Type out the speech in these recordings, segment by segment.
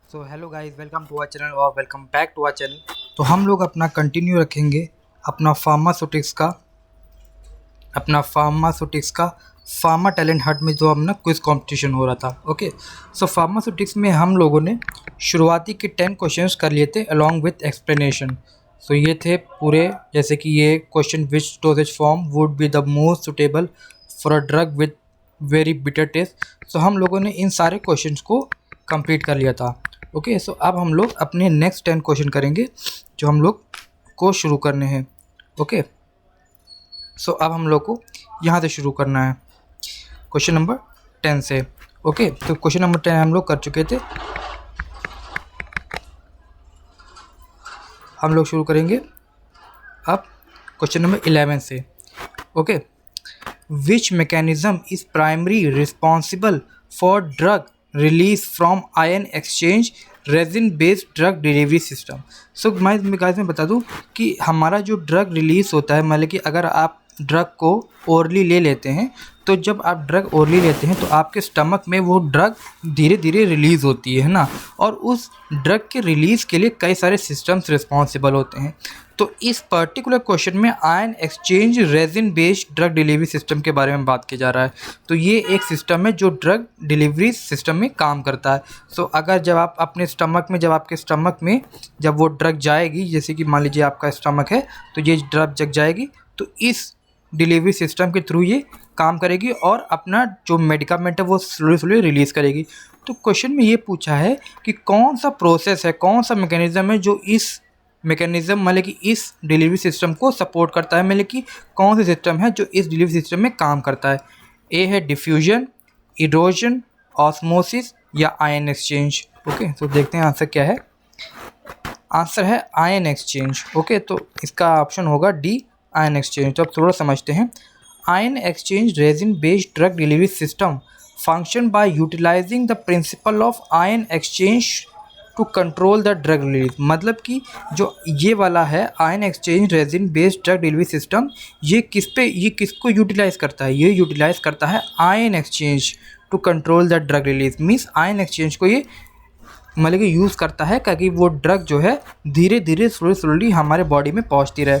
So hello guys, welcome to our channel और welcome back to our channel. तो हम लोग अपना कंटिन्यू रखेंगे अपना फार्मास्यूटिक्स का फार्मा टैलेंट हट में जो अपना क्विज कंपटीशन हो रहा था। ओके, सो फार्मास्यूटिक्स में हम लोगों ने शुरुआती के 10 क्वेश्चंस कर लिए थे अलॉन्ग विथ एक्सप्लेनेशन। सो ये थे पूरे, जैसे कि ये question, which dosage form would be the most suitable for a drug with very bitter taste. So हम लोगों ने इन सारे क्वेश्चंस को कंप्लीट कर लिया था। ओके, सो अब हम लोग अपने नेक्स्ट 10 क्वेश्चन करेंगे जो हम लोग को शुरू करने हैं। ओके, सो अब हम लोग को यहाँ से शुरू करना है क्वेश्चन नंबर 10 से। ओके, तो क्वेश्चन नंबर 10 हम लोग कर चुके थे। हम लोग शुरू करेंगे अब क्वेश्चन नंबर 11 से। Okay, which mechanism is primary responsible for drug release from ion exchange resin based drug delivery system. So मैं बता दूं कि हमारा जो ड्रग रिलीज होता है, मतलब कि अगर आप ड्रग को ओरली ले लेते हैं, तो जब आप ड्रग ओरली लेते हैं तो आपके स्टमक में वो ड्रग धीरे धीरे रिलीज़ होती है ना, और उस ड्रग के रिलीज़ के लिए कई सारे सिस्टम्स रिस्पॉन्सिबल होते हैं। तो इस पर्टिकुलर क्वेश्चन में ion exchange resin based drug delivery system के बारे में बात की जा रहा है। तो ये एक सिस्टम है जो ड्रग डिलीवरी सिस्टम में काम करता है। सो अगर जब आप अपने आपके स्टमक में जब वो ड्रग जाएगी, जैसे कि मान लीजिए आपका स्टमक है, तो ये ड्रग जग जाएगी, तो इस डिलीवरी सिस्टम के थ्रू ये काम करेगी और अपना जो मेडिकामेंट है वो स्लोली रिलीज़ करेगी। तो क्वेश्चन में ये पूछा है कि कौन सा प्रोसेस है, कौन सा मैकेनिज्म है जो इस मैकेनिज्म, मतलब कि इस डिलीवरी सिस्टम को सपोर्ट करता है, मतलब कि कौन सा सिस्टम है जो इस डिलीवरी सिस्टम में काम करता है। ए है डिफ्यूजन, इरोजन, ऑस्मोसिस या आयन एक्सचेंज। ओके, तो देखते हैं आंसर क्या है। आंसर है आयन एक्सचेंज। ओके, तो इसका ऑप्शन होगा डी, आयन एक्सचेंज। तो अब थोड़ा समझते हैं। Ion exchange resin based drug delivery system function by utilising the principle of ion exchange to control the drug release. मतलब कि जो ये वाला है ion exchange resin based drug delivery system, ये किसको यूटिलाइज करता है? ये यूटिलाइज करता है ion exchange to control the drug release. Means ion exchange को ये मतलब कि यूज़ करता है ताकि वो ड्रग जो है धीरे धीरे स्लोली हमारे बॉडी में पहुंचती रहे।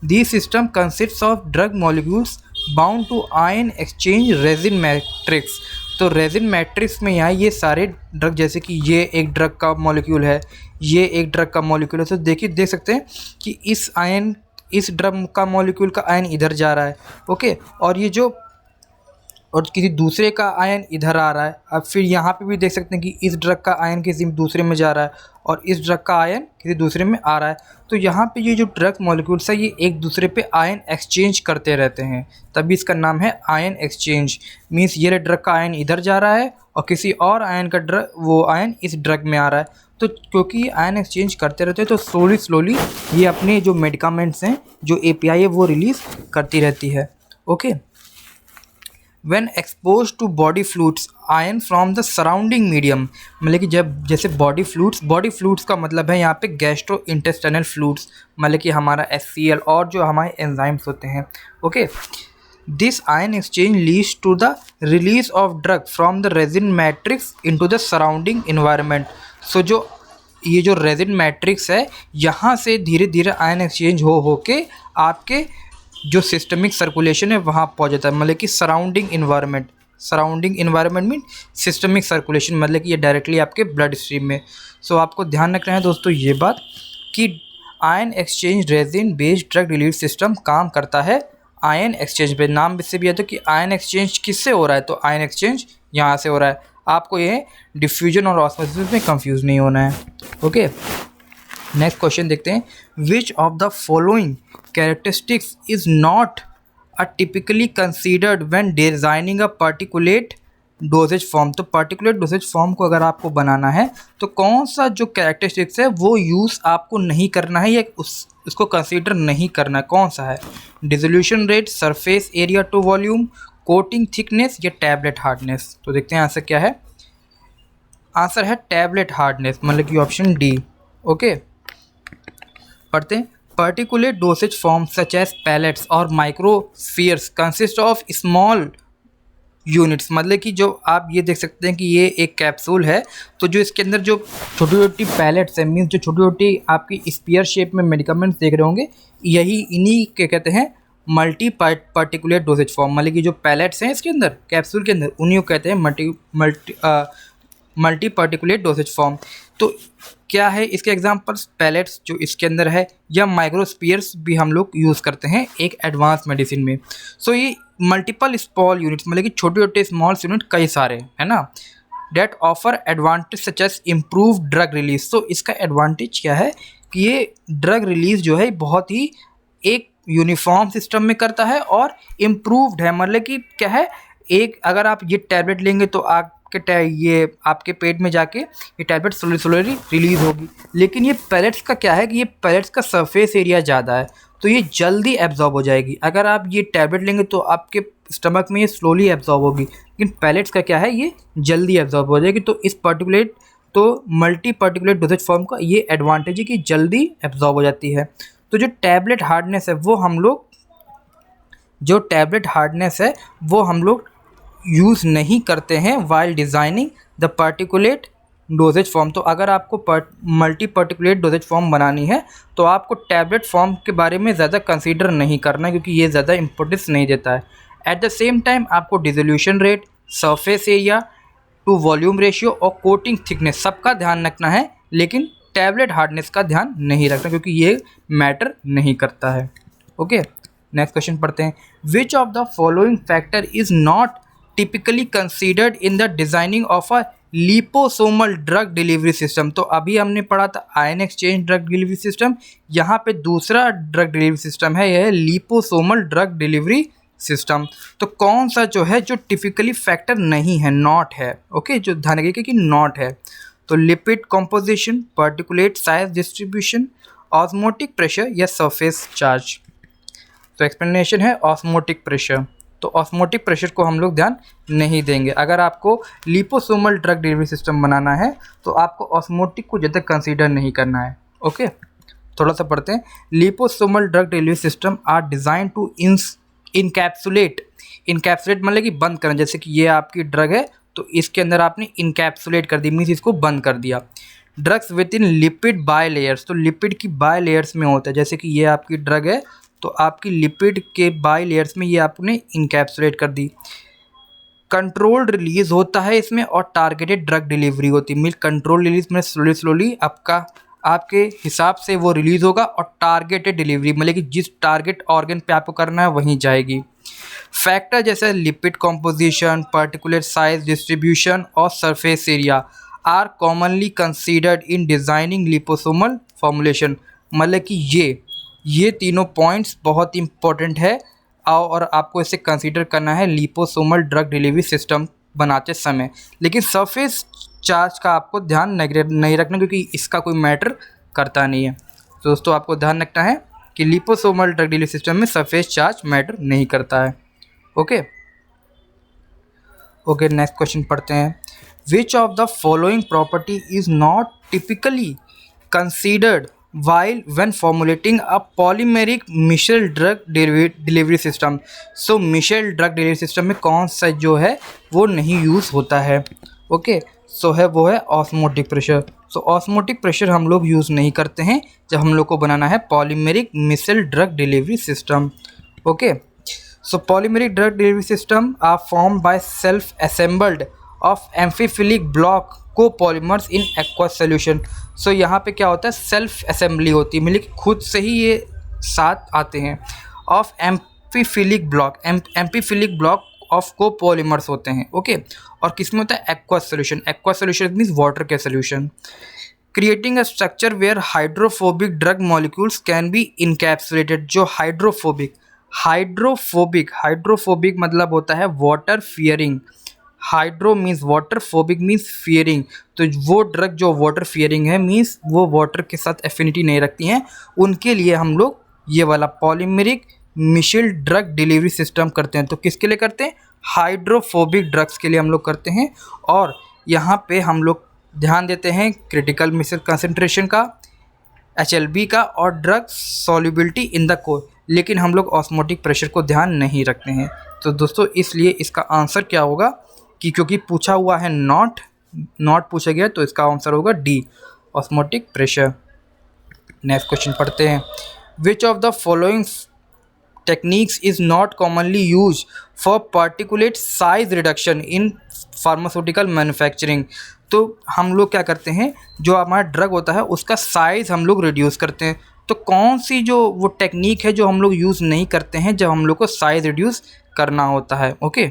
This system consists of drug molecules bound to ion exchange resin matrix. तो रेजिन मैट्रिक्स में यहाँ ये सारे ड्रग, जैसे कि ये एक ड्रग का मॉलिक्यूल है, ये एक ड्रग का मॉलिक्यूल है, तो देख सकते हैं कि इस ड्रग का मॉलिक्यूल का आयन इधर जा रहा है। ओके, और किसी दूसरे का आयन इधर आ रहा है। अब फिर यहाँ पे भी देख सकते हैं कि इस ड्रग का आयन किसी दूसरे में जा रहा है और इस ड्रग का आयन किसी दूसरे में आ रहा है। तो यहाँ पे ये जो ड्रग मॉलिक्यूल्स है ये एक दूसरे पे आयन एक्सचेंज करते रहते हैं, तभी इसका नाम है आयन एक्सचेंज। मीन्स ये ड्रग का आयन इधर जा रहा है और किसी और आयन का आयन इस ड्रग में आ रहा है। तो क्योंकि आयन एक्सचेंज करते रहते हैं तो स्लोली ये अपने जो मेडिकामेंट्स हैं, जो API है, वो रिलीज़ करती रहती है। Okay, when exposed to body fluids ion from the surrounding medium, मतलब कि जब जैसे बॉडी फ्लूइड्स का मतलब है यहाँ पे गैस्ट्रो इंटेस्टाइनल फ्लूइड्स, मतलब कि हमारा HCl और जो हमारे एंजाइम्स होते हैं। Okay, this ion exchange leads to the release of drug from the resin matrix into the surrounding environment. So ये जो रेजिन मैट्रिक्स है, यहाँ से धीरे धीरे आयन एक्सचेंज हो के आपके जो सिस्टमिक सर्कुलेशन है वहाँ पहुँच जाता है। मतलब कि surrounding environment mean systemic circulation, मतलब कि ये डायरेक्टली आपके ब्लड स्ट्रीम में। सो आपको ध्यान रखना है दोस्तों ये बात कि ion exchange resin based drug delivery system काम करता है आयन एक्सचेंज पे। नाम इससे भी आता है कि आयन एक्सचेंज किससे हो रहा है, तो आयन एक्सचेंज यहाँ से हो रहा है। आपको ये डिफ्यूजन और ऑस्मोसिस में कंफ्यूज नहीं होना है। ओके, नेक्स्ट क्वेश्चन देखते हैं। Which of the following characteristics is not a typically considered when designing a particulate doses form. तो पर्टिकुलेट डोजेज फॉर्म को अगर आपको बनाना है तो कौन सा जो कैरेक्टरिस्टिक्स है वो यूज़ आपको नहीं करना है या उसको कंसीडर नहीं करना है, कौन सा है? Dissolution rate, surface area to volume, coating thickness या टैबलेट हार्डनेस। तो देखते हैं आंसर क्या है। आंसर है टैबलेट हार्डनेस, मतलब कि ऑप्शन डी। ओके, पढ़ते हैं। Particulate dosage forms such as pellets or microspheres consist of small units, मतलब कि जो आप ये देख सकते हैं कि ये एक कैप्सूल है, तो जो इसके अंदर जो छोटी छोटी पैलेट्स हैं, मीन्स जो छोटी छोटी आपकी स्पीयर शेप में मेडिकमेंट्स देख रहे होंगे, यही इन्हीं के कहते हैं मल्टी पार्टिकुलेट डोसेज फॉर्म, मतलब कि जो पैलेट्स हैं इसके अंदर कैप्सूल के अंदर, उन्हीं को कहते हैं मल्टी पार्टिकुलेट डोसेज फॉर्म। तो क्या है इसके एग्जांपल्स? पैलेट्स जो इसके अंदर है, या माइक्रोस्पियर्स भी हम लोग यूज़ करते हैं एक एडवांस मेडिसिन में। सो ये मल्टीपल स्मॉल यूनिट्स, मतलब कि छोटे छोटे स्मॉल यूनिट कई सारे है ना, that offer advantage such as improve drug release. तो इसका एडवांटेज क्या है कि ये ड्रग रिलीज जो है बहुत ही एक यूनिफॉर्म सिस्टम में करता है और इम्प्रूव्ड है, मतलब कि क्या है, एक अगर आप ये टैबलेट लेंगे तो ये आपके पेट में जाके ये टैबलेट स्लोली रिलीज होगी, लेकिन ये पैलेट्स का क्या है कि ये पैलेट्स का सरफेस एरिया ज़्यादा है, तो ये जल्दी एब्जॉर्ब हो जाएगी। अगर आप ये टैबलेट लेंगे तो आपके स्टमक में ये स्लोली एब्जॉर्ब होगी, लेकिन पैलेट्स का क्या है, ये जल्दी एब्जॉर्ब हो जाएगी। तो इस पर्टिकुलेट तो मल्टी पार्टिकुलेट डोसेज फॉर्म का ये एडवांटेज है कि जल्दी एब्जॉर्ब हो जाती है। तो जो टैबलेट हार्डनेस है वो हम लोग यूज़ नहीं करते हैं while designing the particulate doses form. तो अगर आपको मल्टी पार्टिकुलेट डोजेज फॉर्म बनानी है तो आपको टैबलेट फॉर्म के बारे में ज़्यादा कंसीडर नहीं करना, क्योंकि ये ज़्यादा इंपॉर्टेंस नहीं देता है। एट द सेम टाइम आपको dissolution rate, surface area to volume ratio और कोटिंग थिकनेस सबका ध्यान रखना है, लेकिन टैबलेट हार्डनेस का ध्यान नहीं रखना, क्योंकि ये मैटर नहीं करता है। ओके, नेक्स्ट क्वेश्चन पढ़ते हैं। Which of the following factor is not typically considered in the designing of a liposomal drug delivery system? तो अभी हमने पढ़ा था ion exchange drug delivery system, यहाँ पे दूसरा ड्रग डिलीवरी सिस्टम है, यह है लिपोसोमल ड्रग डिलीवरी सिस्टम। तो कौन सा जो है जो टिपिकली फैक्टर नहीं है, नॉट है, ओके, जो ध्यान रखिए कि नॉट है। तो lipid composition, particulate size distribution, osmotic pressure या सरफेस चार्ज। तो एक्सप्लेनेशन है ऑस्मोटिक प्रेशर। तो ऑस्मोटिक प्रेशर को हम लोग ध्यान नहीं देंगे। अगर आपको लिपोसोमल ड्रग डिलीवरी सिस्टम बनाना है तो आपको ऑस्मोटिक को ज़्यादा कंसीडर नहीं करना है। ओके, थोड़ा सा पढ़ते हैं। Liposomal drug delivery system are design to encapsulate मतलब कि बंद करना। जैसे कि ये आपकी ड्रग है तो इसके अंदर आपने इनकैप्सुलेट कर दी, मीन्स इसको बंद कर दिया। Drugs with in lipid by layers, तो लिपिड की बाय लेयर्स में होता है। जैसे कि ये आपकी ड्रग है तो आपकी लिपिड के बाय लेयर्स में ये आपने इनकैप्सुलेट कर दी। कंट्रोल्ड रिलीज होता है इसमें और टारगेटेड ड्रग डिलीवरी होती है। कंट्रोल रिलीज में स्लोली आपके हिसाब से वो रिलीज़ होगा, और टारगेटेड डिलीवरी मतलब कि जिस टारगेट ऑर्गन पे आपको करना है वहीं जाएगी। फैक्टर जैसे lipid composition, particular size distribution और surface area are commonly considered in designing liposomal formulation, मतलब कि ये तीनों पॉइंट्स बहुत इंपॉर्टेंट है और आपको इसे कंसीडर करना है लिपोसोमल ड्रग डिलीवरी सिस्टम बनाते समय। लेकिन सरफेस चार्ज का आपको ध्यान नहीं रखना, क्योंकि इसका कोई मैटर करता नहीं है। तो दोस्तों आपको ध्यान रखना है कि लिपोसोमल ड्रग डिलीवरी सिस्टम में सरफेस चार्ज मैटर नहीं करता है। ओके, नेक्स्ट क्वेश्चन पढ़ते हैं। Which of the following property is not typically considered while when formulating a polymeric micelle drug delivery system. So micelle drug delivery system में कौन सा जो है वो नहीं यूज़ होता है? ओके, वो है ऑस्मोटिक प्रेशर। सो ऑस्मोटिक प्रेशर हम लोग यूज़ नहीं करते हैं जब हम लोग को बनाना है polymeric micelle drug delivery system. Okay, so polymeric drug delivery system are form by self assembled of amphiphilic block copolymers in aqueous solution. So यहाँ पे क्या होता है, सेल्फ असेंबली होती है, मतलब खुद से ही ये साथ आते हैं, of amphiphilic block of copolymers होते हैं। ओके, और किस में होता है, एक्वस सोल्यूशन मीन्स वाटर के सोल्यूशन। Creating a structure where hydrophobic drug molecules can be encapsulated. जो हाइड्रोफोबिक मतलब होता है water fearing. Hydro means water, phobic means fearing. तो वो ड्रग जो वाटर फियरिंग है मीन्स वो वाटर के साथ एफिनिटी नहीं रखती हैं, उनके लिए हम लोग ये वाला polymeric micelle drug delivery system करते हैं। तो किसके लिए करते हैं, हाइड्रोफोबिक ड्रग्स के लिए हम लोग करते हैं। और यहाँ पे हम लोग ध्यान देते हैं क्रिटिकल मिशेल कंसनट्रेशन का, HLB का और drug solubility in the core, लेकिन हम लोग ऑस्मोटिक प्रेशर को ध्यान नहीं रखते हैं। तो दोस्तों इसलिए इसका आंसर क्या होगा कि क्योंकि पूछा हुआ है नॉट पूछा गया, तो इसका आंसर होगा D, osmotic pressure. Next question पढ़ते हैं। Which of the following techniques is not commonly used for particulate size reduction in pharmaceutical manufacturing। तो हम लोग क्या करते हैं, जो हमारा ड्रग होता है उसका साइज़ हम लोग रिड्यूस करते हैं। तो कौन सी जो वो टेक्निक है जो हम लोग यूज़ नहीं करते हैं जब हम लोग को साइज़ रिड्यूस करना होता है। ओके,